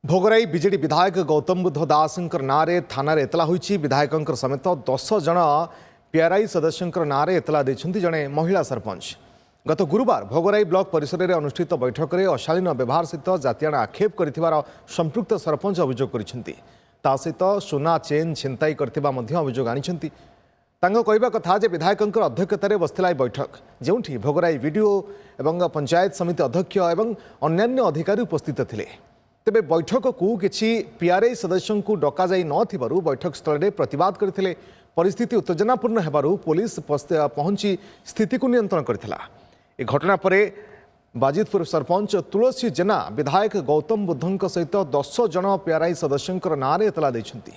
Bhograi BJD विधायक गौतम बुद्ध दास नाँ थाना एतला होती विधायक समेत 10 जन पीआरआई सदस्यों नाँ एतला देते जड़े महिला सरपंच गत गुरुवार भोगराई ब्लॉक परिसर में अनुष्ठित बैठक में अशालीन व्यवहार सहित जातियाना आक्षेप कर संपृक्त सरपंच अभियोग कर सहित सुना चेन छिनताई करथिबा मध्य अभियोग आनिछंती। तांको कहबा कथा जे विधायक अध्यक्षतार बसला बैठक जोठी भोगराई वीडियो एवं पंचायत समिति अध्यक्ष एवं अन्यान्य अधिकारी उपस्थित थिले। तेबे बैठक को किसी पीआरआई सदस्यों को डका जाई न बैठक स्थल में प्रतिवाद करथिले। परिस्थिति उत्तेजनापूर्ण हेबारु पुलिस पहुंची स्थिति को नियंत्रण करथिला। ए घटना पर बाजितपुर सरपंच तुलसी जेना विधायक गौतम बुद्धों सहित 10 जन पीआरआई सदस्यों नाँ एतला देछंती।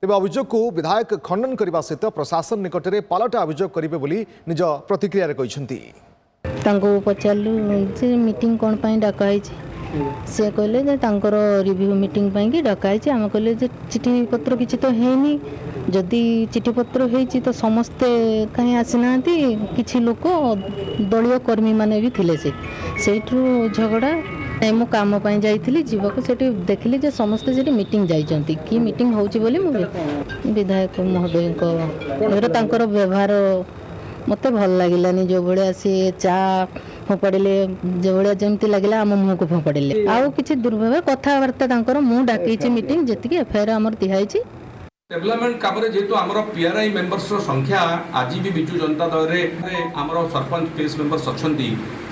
तेबे अभियोग को विधायक खंडन करने सहित प्रशासन निकट में पालटा अभियोग करेंगे बोली निज प्रतिक्रिया कहते। पचारू मीटिंग कौन डाकाई से कहले रिव्यू मीटिंग पाई डकाई आम कहले चिठी पत्र किसी तो है जदि चिठी पत्र होती तो समस्ते कहीं आसीना किसी लोक दलीय कर्मी माने भी थिले से झगड़ा मु काम जाइली जीवक से देखिली जे समस्ते से मीटिंग जाइछंती कि मीटिंग होची बोली मु विधायक महोदय व्यवहार मत भल लगिलानी जो भाया सी चा फोपाड़े जो भाया जमी लगे आम मुह को फोपाड़े आउ कि दुर्व्यवहार कथबार्ता मुझे डाकई मीटिंग जी एफआईआर आमर दिखाई डेवलपमेंट काम जेहेतु आमर पीआरआई मेंबर्स संख्या आज भी बिजु जनता दल में आमर सरपंच पीएस मेंबर्स अच्छा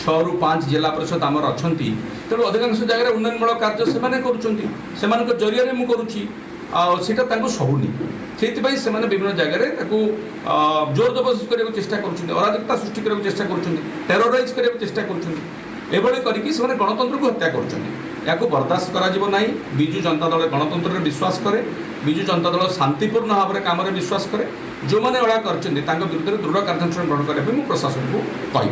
6 ରୁ 5 जिला परिषद आमर अच्छा तेणु अधिकांश जगह उन्नयनमूलक कार्य से जरिया मुझे करुँची आटा सहुनी से विभिन्न जगह जोर जबरदस्त करने चेष्टा कर अराजकता सृष्टि करने चेष्टा कर टेरोराइज करने चेष्टा कर गणतंत्र को हत्या कर बर्दाश्त करा बिजु जनता दल गणतंत्र में विश्वास करे। बिजु जनता दल शांतिपूर्ण भाव में काम विश्वास करे। जो मैंने अड़ा कर विरुद्ध दृढ़ कार्यानुष्ठान ग्रहण करने प्रशासन को कह।